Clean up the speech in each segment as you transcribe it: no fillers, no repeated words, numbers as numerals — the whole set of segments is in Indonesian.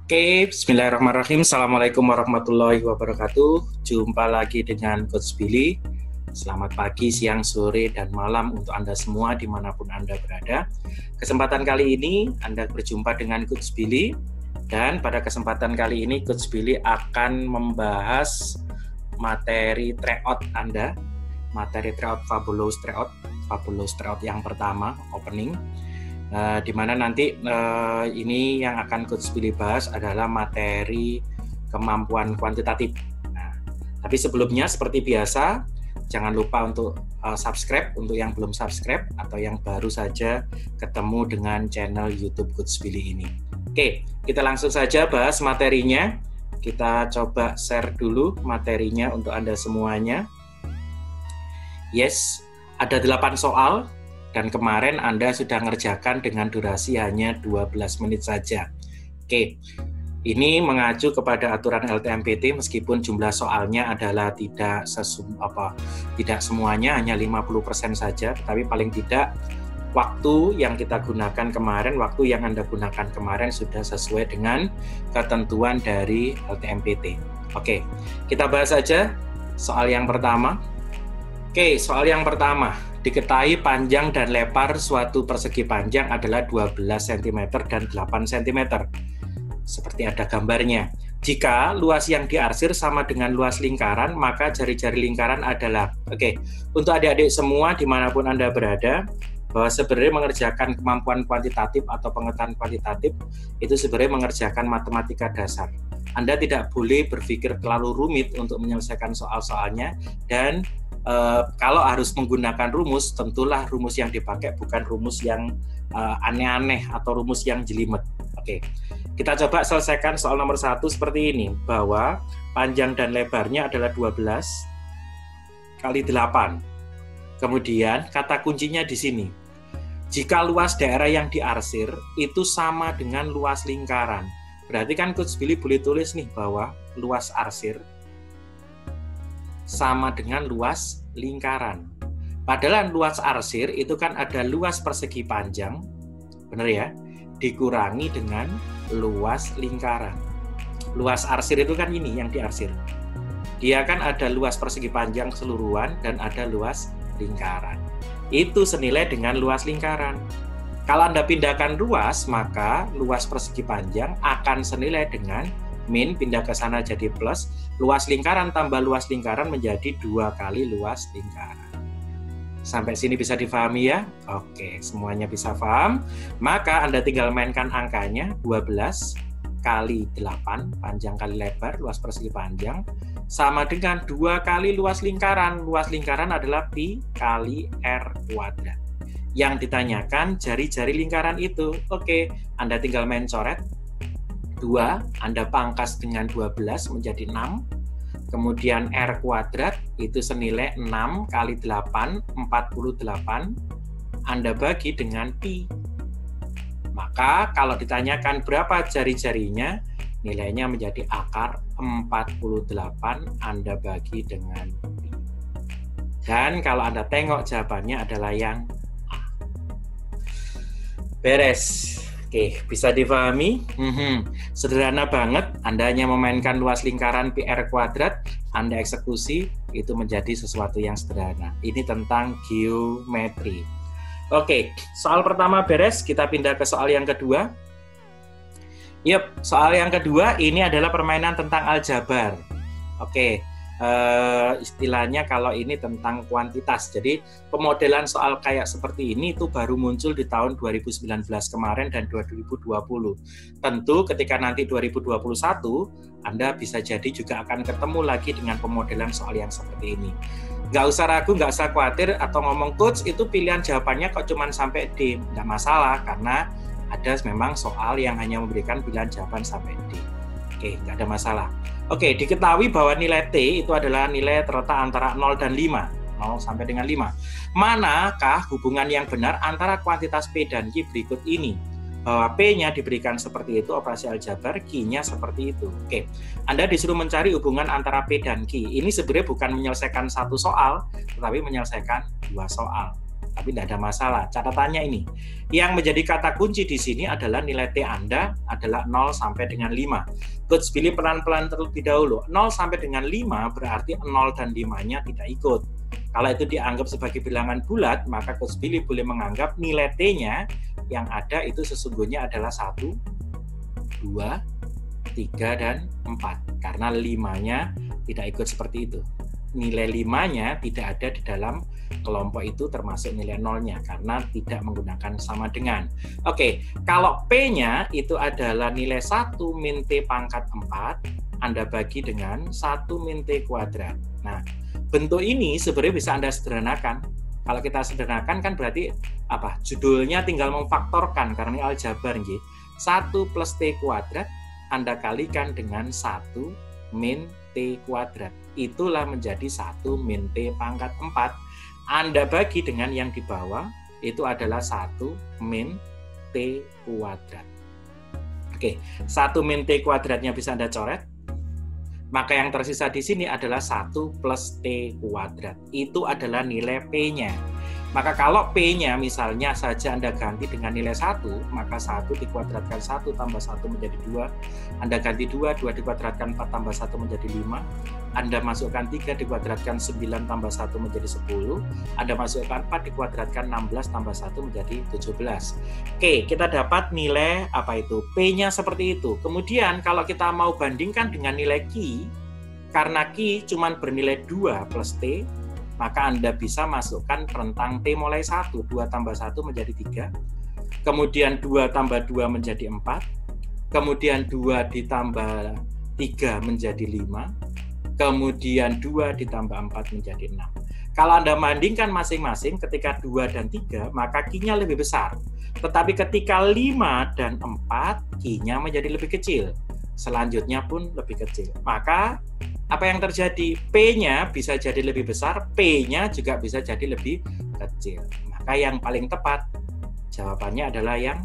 Oke, bismillahirrahmanirrahim. Assalamualaikum warahmatullahi wabarakatuh. Jumpa lagi dengan Coach Billy. Selamat pagi, siang, sore, dan malam untuk Anda semua dimanapun Anda berada. Kesempatan kali ini Anda berjumpa dengan Coach Billy. Dan pada kesempatan kali ini Coach Billy akan membahas materi tryout Anda. Materi tryout Fabulous Tryout yang pertama, opening. Di mana nanti ini yang akan Coach Billy bahas adalah materi kemampuan kuantitatif. Nah, tapi sebelumnya seperti biasa, jangan lupa untuk subscribe untuk yang belum subscribe atau yang baru saja ketemu dengan channel YouTube Coach Billy ini. Oke, kita langsung saja bahas materinya. Kita coba share dulu materinya untuk Anda semuanya. Yes, ada 8 soal. Dan kemarin Anda sudah ngerjakan dengan durasi hanya 12 menit saja. Oke, ini mengacu kepada aturan LTMPT meskipun jumlah soalnya adalah tidak semuanya, hanya 50% saja, tapi paling tidak waktu yang kita gunakan kemarin, waktu yang Anda gunakan kemarin sudah sesuai dengan ketentuan dari LTMPT. Oke, kita bahas saja soal yang pertama. Oke, soal yang pertama. Diketahui panjang dan lebar suatu persegi panjang adalah 12 cm dan 8 cm. Seperti ada gambarnya. Jika luas yang diarsir sama dengan luas lingkaran, maka jari-jari lingkaran adalah... Oke, untuk adik-adik semua dimanapun Anda berada, bahwa sebenarnya mengerjakan kemampuan kuantitatif atau pengetahuan kuantitatif itu sebenarnya mengerjakan matematika dasar. Anda tidak boleh berpikir terlalu rumit untuk menyelesaikan soal-soalnya, dan kalau harus menggunakan rumus, tentulah rumus yang dipakai bukan rumus yang aneh-aneh atau rumus yang jelimet. Oke, kita coba selesaikan soal nomor 1 seperti ini, bahwa panjang dan lebarnya adalah 12 kali 8. Kemudian kata kuncinya di sini, jika luas daerah yang diarsir itu sama dengan luas lingkaran. Berarti kan Coach Billy boleh tulis nih bahwa luas arsir sama dengan luas lingkaran. Padahal luas arsir itu kan ada luas persegi panjang, benar ya, dikurangi dengan luas lingkaran. Luas arsir itu kan ini yang diarsir. Dia kan ada luas persegi panjang keseluruhan dan ada luas lingkaran. Itu senilai dengan luas lingkaran. Kalau Anda pindahkan ruas, maka luas persegi panjang akan senilai dengan min, pindah ke sana jadi plus, luas lingkaran tambah luas lingkaran menjadi 2 kali luas lingkaran. Sampai sini bisa difahami ya? Oke, semuanya bisa paham. Maka Anda tinggal mainkan angkanya, 12 kali 8, panjang kali lebar, luas persegi panjang, sama dengan 2 kali luas lingkaran. Luas lingkaran adalah pi kali r kuadrat. Yang ditanyakan jari-jari lingkaran itu. Oke, Anda tinggal main coret. 2, Anda pangkas dengan 12 menjadi 6. Kemudian R kuadrat itu senilai 6 kali 8, 48. Anda bagi dengan pi. Maka kalau ditanyakan berapa jari-jarinya, nilainya menjadi akar 48. Anda bagi dengan pi. Dan kalau Anda tengok jawabannya adalah yang A. Beres. Oke, bisa difahami? Sederhana banget, Anda hanya memainkan luas lingkaran PR kuadrat, Anda eksekusi, itu menjadi sesuatu yang sederhana. Ini tentang geometri. Oke, soal pertama beres, kita pindah ke soal yang kedua. Yap, soal yang kedua ini adalah permainan tentang aljabar. Oke. Istilahnya kalau ini tentang kuantitas. Jadi pemodelan soal kayak seperti ini itu baru muncul di tahun 2019 kemarin dan 2020. Tentu ketika nanti 2021 Anda bisa jadi juga akan ketemu lagi dengan pemodelan soal yang seperti ini. Nggak usah ragu, nggak usah khawatir atau ngomong coach itu pilihan jawabannya kok cuma sampai D. Nggak masalah karena ada memang soal yang hanya memberikan pilihan jawaban sampai D. Oke, nggak ada masalah. Oke, diketahui bahwa nilai T itu adalah nilai terletak antara 0 dan 5. 0 sampai dengan 5. Manakah hubungan yang benar antara kuantitas P dan Q berikut ini? Bahwa P-nya diberikan seperti itu, operasi aljabar, Q-nya seperti itu. Oke, Anda disuruh mencari hubungan antara P dan Q. Ini sebenarnya bukan menyelesaikan satu soal, tetapi menyelesaikan 2 soal. tapi tidak ada masalah. Catatannya ini, yang menjadi kata kunci di sini adalah nilai T Anda adalah 0 sampai dengan 5. Coach pilih pelan-pelan terlebih dahulu. 0 sampai dengan 5 berarti 0 dan 5-nya tidak ikut. Kalau itu dianggap sebagai bilangan bulat, maka Coach Billy boleh menganggap nilai T-nya yang ada itu sesungguhnya adalah 1, 2, 3, dan 4. Karena 5-nya tidak ikut seperti itu. Nilai 5-nya tidak ada di dalam kelompok itu termasuk nilai 0-nya karena tidak menggunakan sama dengan. Oke, kalau P-nya itu adalah nilai 1 min T pangkat 4, Anda bagi dengan 1 min T kuadrat. Nah, bentuk ini sebenarnya bisa Anda sederhanakan. Kalau kita sederhanakan kan berarti apa? Judulnya tinggal memfaktorkan karena ini aljabar nggih. 1 plus T kuadrat Anda kalikan dengan 1 min T kuadrat. Itulah menjadi 1 min T pangkat 4. Anda bagi dengan yang di bawah, itu adalah 1 min T kuadrat. Oke, 1 min T kuadratnya bisa Anda coret. Maka yang tersisa di sini adalah 1 plus T kuadrat. Itu adalah nilai P-nya. Maka kalau P-nya misalnya saja Anda ganti dengan nilai 1, maka 1 dikuadratkan 1 tambah 1 menjadi 2. Anda ganti 2, 2 dikuadratkan 4 tambah 1 menjadi 5. Anda masukkan 3 dikuadratkan 9 tambah 1 menjadi 10. Anda masukkan 4 dikuadratkan 16 tambah 1 menjadi 17. Oke, kita dapat nilai apa itu? P-nya seperti itu. Kemudian kalau kita mau bandingkan dengan nilai Q, karena Q cuma bernilai 2 plus T, maka Anda bisa masukkan rentang T mulai 1, 2 tambah 1 menjadi 3, kemudian 2 tambah 2 menjadi 4, kemudian 2 ditambah 3 menjadi 5, kemudian 2 ditambah 4 menjadi 6. Kalau Anda bandingkan masing-masing ketika 2 dan 3, maka Q-nya lebih besar. Tetapi ketika 5 dan 4, Q-nya menjadi lebih kecil. Selanjutnya pun lebih kecil. Maka apa yang terjadi? P-nya bisa jadi lebih besar, P-nya juga bisa jadi lebih kecil. Maka yang paling tepat jawabannya adalah yang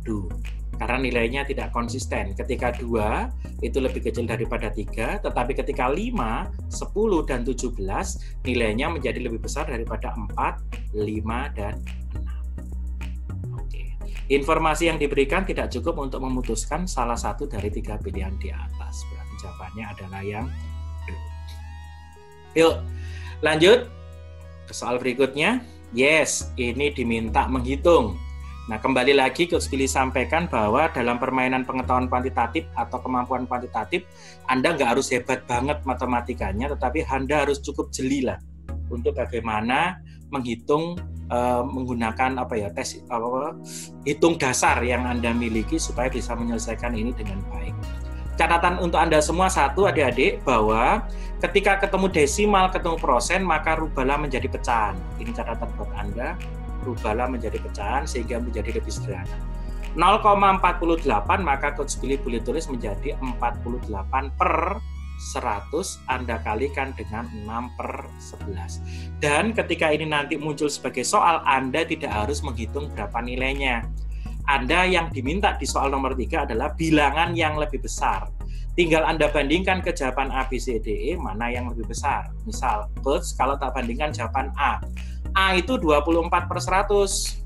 D. Karena nilainya tidak konsisten. Ketika 2 itu lebih kecil daripada 3, tetapi ketika 5, 10, dan 17 nilainya menjadi lebih besar daripada 4, 5, dan 6. Oke. Informasi yang diberikan tidak cukup untuk memutuskan salah satu dari 3 pilihan di atas. Jawabannya adalah yang D. Yuk, lanjut ke soal berikutnya. Yes, ini diminta menghitung. Nah, kembali lagi Coach Billy sampaikan bahwa dalam permainan pengetahuan kuantitatif atau kemampuan kuantitatif, Anda nggak harus hebat banget matematikanya, tetapi Anda harus cukup jeli lah untuk bagaimana menghitung menggunakan hitung dasar yang Anda miliki supaya bisa menyelesaikan ini dengan baik. Catatan untuk Anda semua satu adik-adik bahwa ketika ketemu desimal, ketemu persen, maka rubahlah menjadi pecahan. Ini catatan buat Anda, rubahlah menjadi pecahan sehingga menjadi lebih sederhana. 0,48 maka Coach Billy boleh tulis menjadi 48 per 100 Anda kalikan dengan 6 per 11. Dan ketika ini nanti muncul sebagai soal, Anda tidak harus menghitung berapa nilainya. Anda yang diminta di soal nomor 3 adalah bilangan yang lebih besar. Tinggal Anda bandingkan ke jawaban A, B, C, D, E, mana yang lebih besar. Misal, Coach, kalau tak bandingkan jawaban A. A itu 24 per 100.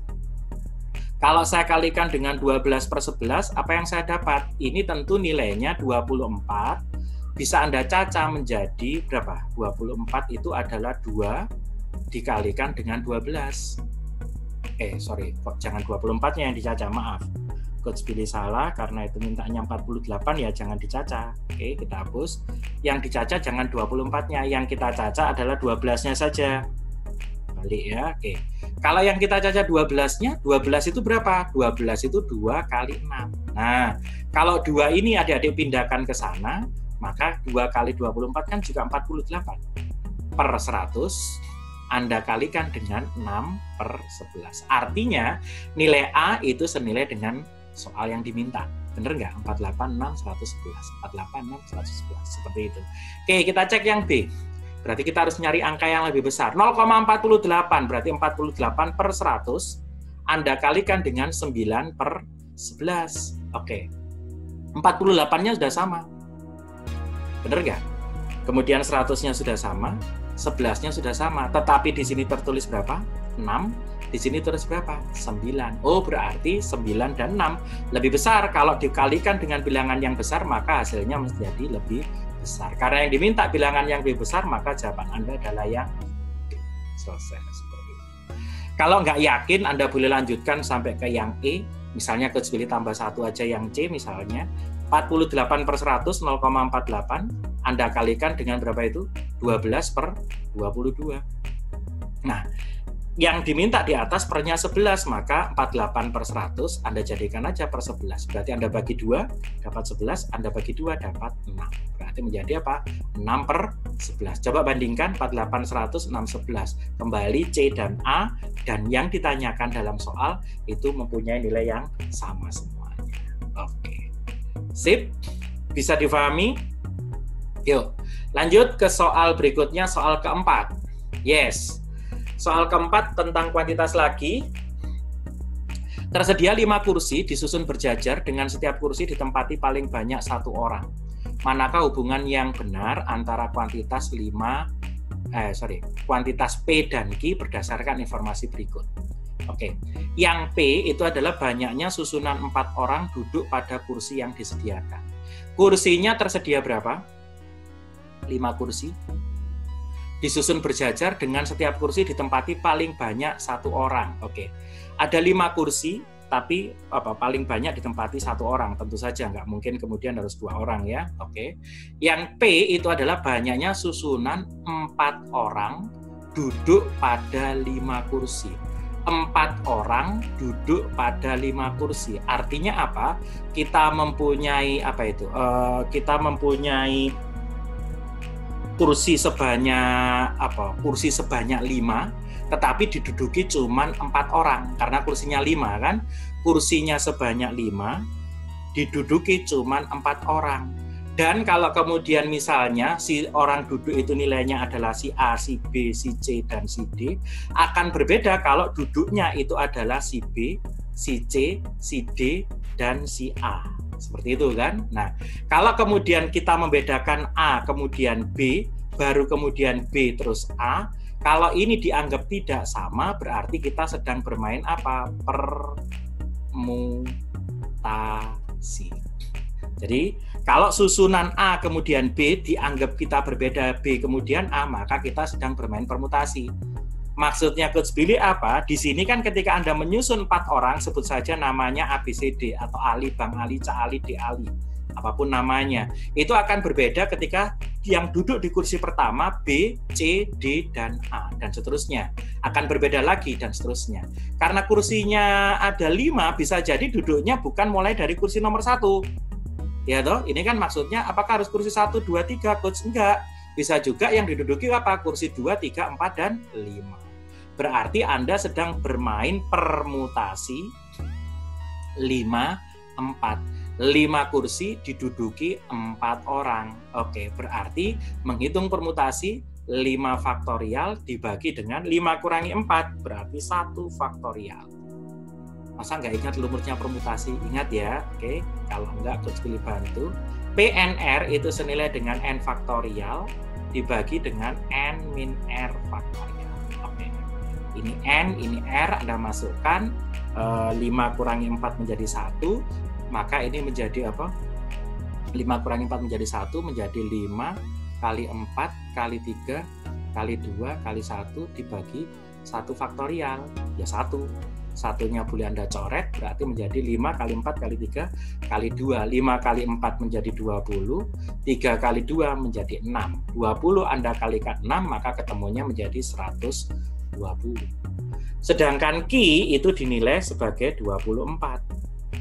Kalau saya kalikan dengan 12 per 11, apa yang saya dapat? Ini tentu nilainya 24. Bisa Anda caca menjadi berapa? 24 itu adalah 2 dikalikan dengan 12. Kok jangan 24-nya yang dicaca, maaf. Coach Billy salah karena itu mintanya 48 ya jangan dicaca. Oke, kita hapus. Yang dicaca jangan 24-nya, yang kita caca adalah 12-nya saja. Balik ya, oke. Kalau yang kita caca 12-nya, 12 itu berapa? 12 itu 2 kali 6. Nah, kalau 2 ini adik-adik pindahkan ke sana, maka 2 kali 24 kan juga 48. Per 100, Anda kalikan dengan 6 per 11. Artinya, nilai A itu senilai dengan soal yang diminta. Bener nggak? 486, 111. 486, 111. Seperti itu. Oke, kita cek yang B. Berarti kita harus nyari angka yang lebih besar. 0,48 berarti 48 per 100. Anda kalikan dengan 9 per 11. Oke. 48-nya sudah sama. Bener nggak? Kemudian 100-nya sudah sama. 11-nya sudah sama, tetapi di sini tertulis berapa? 6, di sini terus berapa? 9. Oh, berarti 9 dan 6 lebih besar. Kalau dikalikan dengan bilangan yang besar, maka hasilnya menjadi lebih besar. Karena yang diminta bilangan yang lebih besar, maka jawaban Anda adalah yang selesai. Seperti itu. Kalau nggak yakin, Anda boleh lanjutkan sampai ke yang E. Misalnya coach pilih tambah 1 aja yang C misalnya. 48/100, 0,48. Anda kalikan dengan berapa itu? 12/22. Nah, yang diminta di atas pernya 11, maka 48/100 Anda jadikan aja per 11. Berarti Anda bagi 2 dapat 11, Anda bagi 2 dapat 6. Berarti menjadi apa? 6/11. Coba bandingkan 48/100, 6/11. Kembali C dan A, dan yang ditanyakan dalam soal itu mempunyai nilai yang sama semuanya. Oke. Sip. Bisa difahami? Yuk, lanjut ke soal berikutnya, soal keempat. Yes. Soal keempat tentang kuantitas lagi. Tersedia 5 kursi disusun berjajar dengan setiap kursi ditempati paling banyak 1 orang. Manakah hubungan yang benar antara kuantitas kuantitas P dan Q berdasarkan informasi berikut? Oke. Yang P itu adalah banyaknya susunan 4 orang duduk pada kursi yang disediakan. Kursinya tersedia berapa? 5 kursi. Disusun berjajar dengan setiap kursi ditempati paling banyak 1 orang. Oke, ada 5 kursi, tapi paling banyak ditempati 1 orang. Tentu saja nggak mungkin kemudian harus 2 orang ya. Oke, yang P itu adalah banyaknya susunan 4 orang duduk pada 5 kursi. 4 orang duduk pada 5 kursi. Artinya apa? Kita mempunyai kita mempunyai kursi sebanyak 5, tetapi diduduki cuman 4 orang karena kursinya 5 kan. Kursinya sebanyak 5 diduduki cuman 4 orang. Dan kalau kemudian misalnya si orang duduk itu nilainya adalah si A, si B, si C, dan si D, akan berbeda kalau duduknya itu adalah si B, si C, si D, dan si A. Seperti itu kan? Nah, kalau kemudian kita membedakan A, kemudian B, baru kemudian B, terus A, kalau ini dianggap tidak sama, berarti kita sedang bermain apa? Permutasi. Jadi, kalau susunan A kemudian B dianggap kita berbeda B kemudian A, maka kita sedang bermain permutasi. Maksudnya Coach Billy apa? Di sini kan ketika Anda menyusun 4 orang, sebut saja namanya ABCD atau Ali, Bang Ali, Ca Ali, D Ali, apapun namanya. Itu akan berbeda ketika yang duduk di kursi pertama B, C, D, dan A, dan seterusnya. Akan berbeda lagi dan seterusnya. Karena kursinya ada 5, bisa jadi duduknya bukan mulai dari kursi nomor 1. Ya toh, ini kan maksudnya apakah harus kursi 1, 2, 3, Coach? Enggak. Bisa juga yang diduduki apa? Kursi 2, 3, 4, dan 5. Berarti Anda sedang bermain permutasi 5, 4. 5 kursi diduduki 4 orang. Oke, berarti menghitung permutasi 5 faktorial dibagi dengan 5 kurangi 4, berarti 1 faktorial. Masa nggak ingat rumusnya permutasi? Ingat ya, oke. Kalau enggak, Coach pilih bantu. PNR itu senilai dengan N faktorial dibagi dengan N min R faktorial. Oke. Ini N, ini R, Anda masukkan 5 kurangi 4 menjadi 1, maka ini menjadi apa? 5 kurangi 4 menjadi 1 menjadi 5 kali 4 kali 3 kali 2 kali 1 dibagi 1 faktorial. Ya 1. Satunya boleh Anda coret, berarti menjadi 5 kali 4 kali 3 kali 2. 5 kali 4 menjadi 20, 3 kali 2 menjadi 6. 20 Anda kalikan 6, maka ketemunya menjadi 120. Sedangkan Q itu dinilai sebagai 24.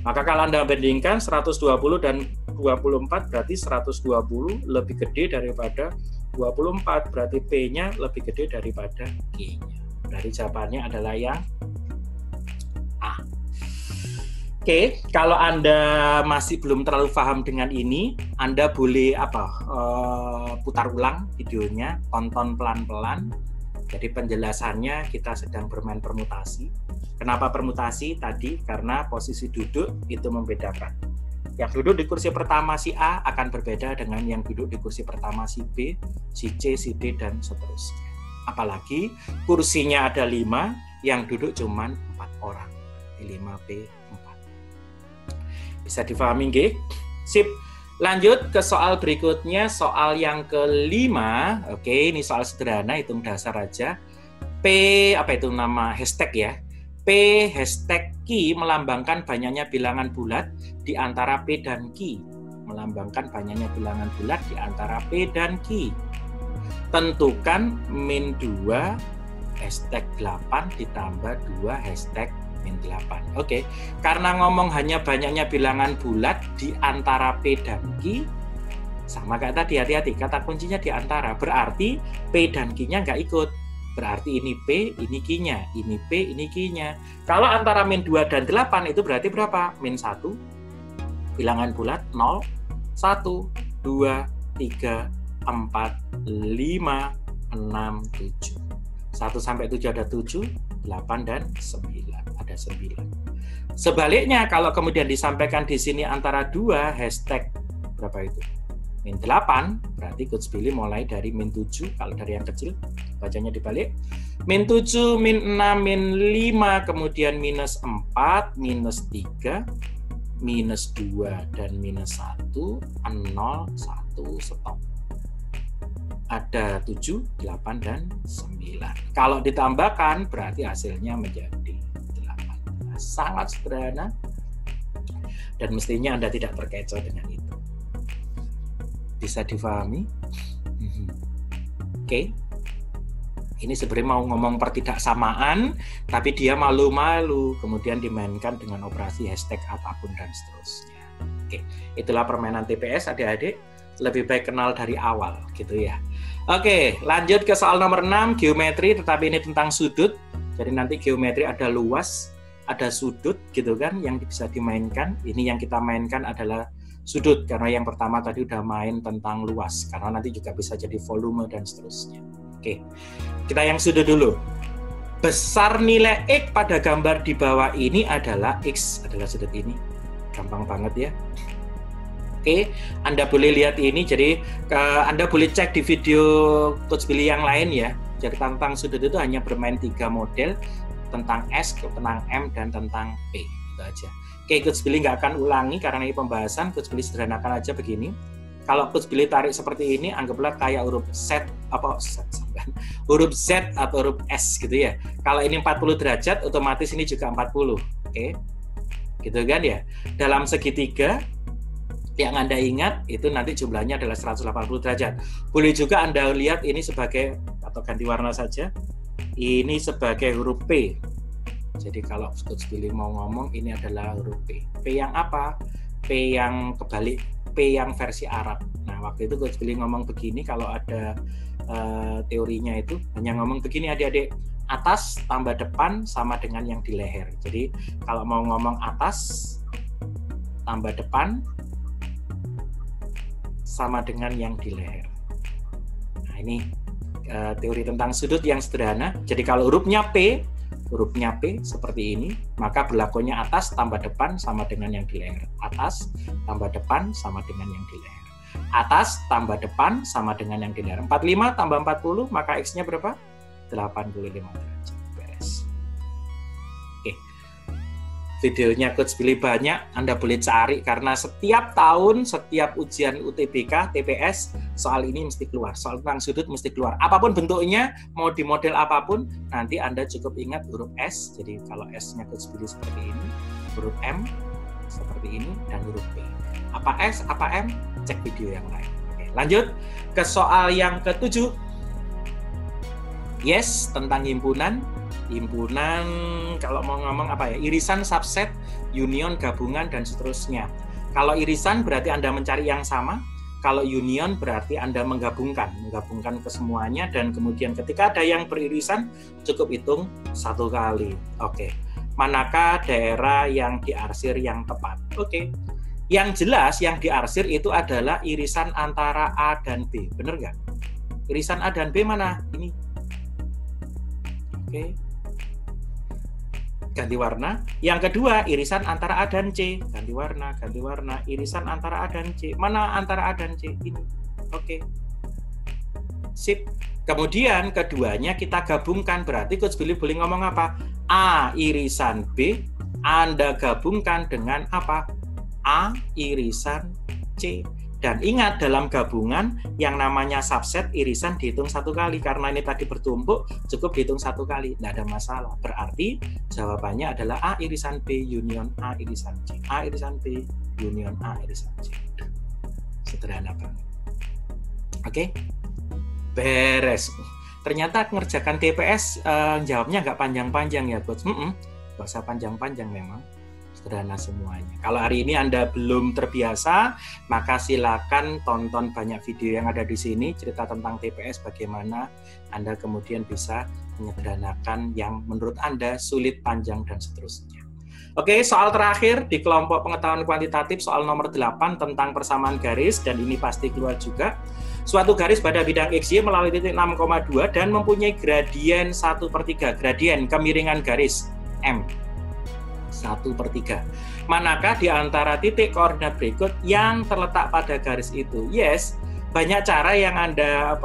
Maka kalau Anda bandingkan 120 dan 24, berarti 120 lebih gede daripada 24, berarti P-nya lebih gede daripada Q-nya. Berarti jawabannya adalah yang A. Oke, kalau Anda masih belum terlalu paham dengan ini, Anda boleh putar ulang videonya, tonton pelan-pelan. Jadi penjelasannya kita sedang bermain permutasi. Kenapa permutasi tadi? Karena posisi duduk itu membedakan. Yang duduk di kursi pertama si A akan berbeda dengan yang duduk di kursi pertama si B, si C, si D, dan seterusnya. Apalagi kursinya ada 5, yang duduk cuman 4 orang. 5P4. Bisa difahami nggih? Sip. Lanjut ke soal berikutnya, soal yang kelima. Oke, ini soal sederhana, hitung dasar aja. P, apa itu nama hashtag ya? P hashtag Q melambangkan banyaknya bilangan bulat di antara P dan Q. Melambangkan banyaknya bilangan bulat di antara P dan Q. Tentukan min 2 hashtag 8 ditambah 2 hashtag min 8. Oke, karena ngomong hanya banyaknya bilangan bulat di antara P dan Q, sama kayak tadi, hati-hati, kata kuncinya di antara, berarti P dan Q-nya nggak ikut. Berarti ini P, ini Q-nya, ini P, ini Q-nya. Kalau antara min 2 dan 8 itu berarti berapa? Min 1, bilangan bulat 0, 1, 2, 3, 4, 5, 6, 7. 1 sampai 7 ada 7, 8 dan 9. Ada 9. Sebaliknya kalau kemudian disampaikan di sini antara 2 hashtag berapa itu? Min 8, berarti coach pilih mulai dari min 7, kalau dari yang kecil bacanya dibalik. Min 7, min 6, min 5, kemudian minus 4, minus 3, minus 2, dan minus 1, 0, 1, stop. Ada 7, 8, dan 9. Kalau ditambahkan berarti hasilnya menjadi 8. Sangat sederhana dan mestinya Anda tidak terkecoh dengan itu. Bisa difahami? Oke. Ini sebenarnya mau ngomong pertidaksamaan, tapi dia malu-malu, kemudian dimainkan dengan operasi hashtag apapun dan seterusnya. Oke, itulah permainan TPS, adik-adik. Lebih baik kenal dari awal, gitu ya. Oke, lanjut ke soal nomor 6, geometri, tetapi ini tentang sudut. Jadi nanti geometri ada luas, ada sudut, gitu kan, yang bisa dimainkan. Ini yang kita mainkan adalah sudut, karena yang pertama tadi udah main tentang luas, karena nanti juga bisa jadi volume dan seterusnya. Oke, kita yang sudut dulu. Besar nilai X pada gambar di bawah ini adalah X adalah sudut ini. Gampang banget ya. Oke, Anda boleh lihat ini, jadi Anda boleh cek di video Coach Billy yang lain ya. Jadi tentang sudut itu hanya bermain 3 model, tentang S, tentang M, dan tentang P. Itu aja. Oke, Coach Billy nggak akan ulangi karena ini pembahasan. Coach Billy sederhanakan aja begini. Kalau Coach Billy tarik seperti ini, anggaplah kayak huruf Z, huruf Z atau huruf S gitu ya. Kalau ini 40 derajat, otomatis ini juga 40. Oke, gitu kan ya. Dalam segitiga, yang Anda ingat itu nanti jumlahnya adalah 180 derajat. Boleh juga Anda lihat ini sebagai, atau ganti warna saja, ini sebagai huruf P. Jadi kalau Coach Billy mau ngomong ini adalah huruf P. P yang apa? P yang kebalik, P yang versi Arab. Nah, waktu itu Coach Billy ngomong begini, kalau ada teorinya itu hanya ngomong begini adik-adik, atas tambah depan sama dengan yang di leher. Jadi kalau mau ngomong atas tambah depan sama dengan yang di leher. Nah, ini teori tentang sudut yang sederhana. Jadi kalau hurufnya P seperti ini, maka berlakunya atas tambah depan sama dengan yang di leher. Atas tambah depan sama dengan yang di leher. Atas tambah depan sama dengan yang di leher. 45 tambah 40, maka X-nya berapa? 85 derajat. Beres. Oke. Videonya Coach Billy banyak, Anda boleh cari karena setiap tahun, setiap ujian UTBK, TPS, soal ini mesti keluar. Soal tentang sudut mesti keluar. Apapun bentuknya, mau di model apapun, nanti Anda cukup ingat huruf S. Jadi kalau S-nya Coach Billy seperti ini, huruf M seperti ini, dan huruf P. Apa S, apa M? Cek video yang lain. Oke, lanjut ke soal yang ke-7. Yes, tentang himpunan. Himpunan, kalau mau ngomong apa ya, irisan, subset, union, gabungan, dan seterusnya. Kalau irisan berarti Anda mencari yang sama. Kalau union berarti Anda menggabungkan ke semuanya, dan kemudian ketika ada yang beririsan cukup hitung 1 kali. Oke. Manakah daerah yang diarsir yang tepat? Oke. Yang jelas yang diarsir itu adalah irisan antara A dan B. Bener nggak? Irisan A dan B mana? Ini. Oke. Ganti warna. Yang kedua, irisan antara A dan C. Ganti warna. Irisan antara A dan C. Mana antara A dan C? Ini. Oke. Sip. Kemudian keduanya kita gabungkan. Berarti Coach Billy boleh ngomong apa? A irisan B, Anda gabungkan dengan apa? A irisan C. Dan ingat, dalam gabungan yang namanya subset irisan dihitung 1 kali. Karena ini tadi bertumpuk, cukup dihitung 1 kali. Tidak ada masalah. Berarti jawabannya adalah A irisan B union A irisan C. A irisan B union A irisan C. Sederhana banget. Oke? Beres. Ternyata mengerjakan TPS jawabnya nggak panjang-panjang ya, Coach. Nggak usah panjang-panjang memang. Sederhana semuanya. Kalau hari ini Anda belum terbiasa, maka silakan tonton banyak video yang ada di sini, cerita tentang TPS, bagaimana Anda kemudian bisa menyederhanakan yang menurut Anda sulit, panjang, dan seterusnya. Oke, soal terakhir di kelompok pengetahuan kuantitatif, soal nomor 8 tentang persamaan garis, dan ini pasti keluar juga. Suatu garis pada bidang XY melalui titik 6,2 dan mempunyai gradien 1/3, gradien kemiringan garis M. 1/3. Manakah di antara titik koordinat berikut yang terletak pada garis itu? Yes, banyak cara yang Anda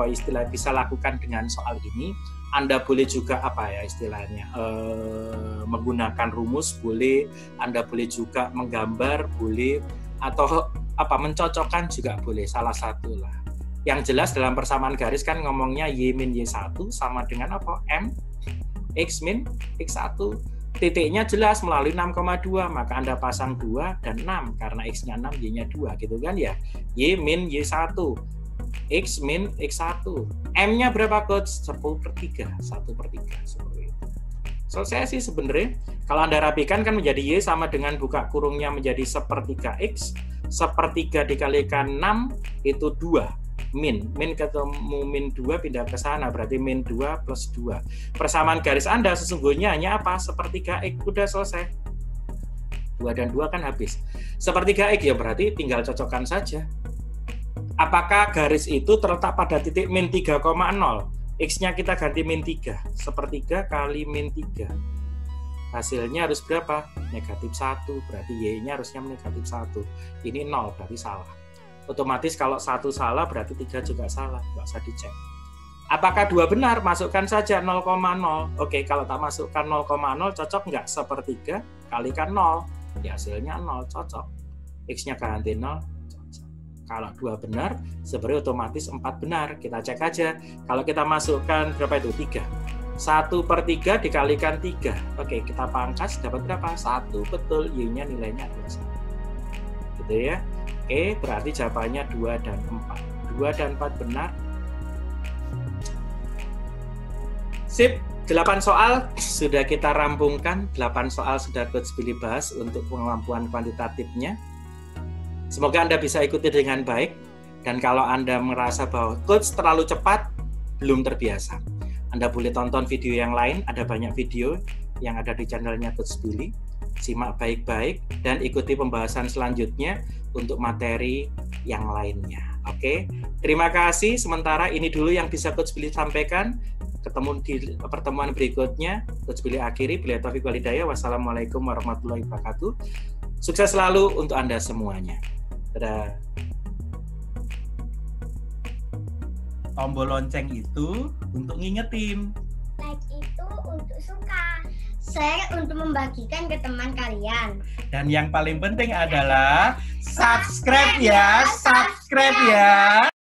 bisa lakukan dengan soal ini. Anda boleh juga istilahnya menggunakan rumus, boleh. Anda boleh juga menggambar, boleh, atau mencocokkan juga boleh, salah satu lah. Yang jelas dalam persamaan garis kan ngomongnya Y min Y1 sama dengan apa? M X min X1. Titiknya jelas melalui 6,2, maka Anda pasang 2 dan 6 karena X-nya 6, Y-nya 2 gitu kan ya. Y min Y1, X min X1. M-nya berapa, Coach? 10/3, 1/3 seperti itu. Selesai sih sebenarnya. Kalau Anda rapikan kan menjadi Y sama dengan buka kurungnya menjadi 1/3 X, 1/3 dikalikan 6 itu 2. Min ketemu min 2 pindah ke sana, berarti min 2 plus 2. Persamaan garis Anda sesungguhnya hanya apa? 1/3 X, udah selesai. 2 dan 2 kan habis. 1/3 X ya berarti tinggal cocokkan saja. Apakah garis itu terletak pada titik min 3,0? X-nya kita ganti min 3. 1/3 kali min 3. Hasilnya harus berapa? Negatif 1, berarti Y-nya harusnya negatif 1. Ini 0, berarti salah. Otomatis kalau 1 salah berarti 3 juga salah, nggak usah dicek. Apakah 2 benar? Masukkan saja 0,0. Oke, kalau tak masukkan 0,0 cocok nggak? 1/3 kalikan 0, ya hasilnya 0, cocok. X-nya ganti 0, cocok. Kalau 2 benar, sebenarnya otomatis 4 benar. Kita cek aja. Kalau kita masukkan berapa itu? 3. 1/3 dikalikan 3. Oke, kita pangkas dapat berapa? 1, betul. Y-nya nilainya adalah 1. Gitu ya. Oke, berarti jawabannya 2 dan 4. 2 dan 4 benar. Sip, 8 soal sudah kita rampungkan. 8 soal sudah Coach Billy bahas untuk kemampuan kuantitatifnya. Semoga Anda bisa ikuti dengan baik. Dan kalau Anda merasa bahwa Coach terlalu cepat, belum terbiasa, Anda boleh tonton video yang lain. Ada banyak video yang ada di channelnya Coach Billy. Simak baik-baik dan ikuti pembahasan selanjutnya untuk materi yang lainnya. Oke, terima kasih. Sementara ini dulu yang bisa Coach Billy sampaikan. Ketemu di pertemuan berikutnya. Coach Billy akhiri. Billahi taufiq wal hidayah. Wassalamualaikum warahmatullahi wabarakatuh. Sukses selalu untuk Anda semuanya. Dadah. Tombol lonceng itu untuk ngingetin. Like itu untuk suka. Share untuk membagikan ke teman kalian. Dan yang paling penting adalah subscribe ya.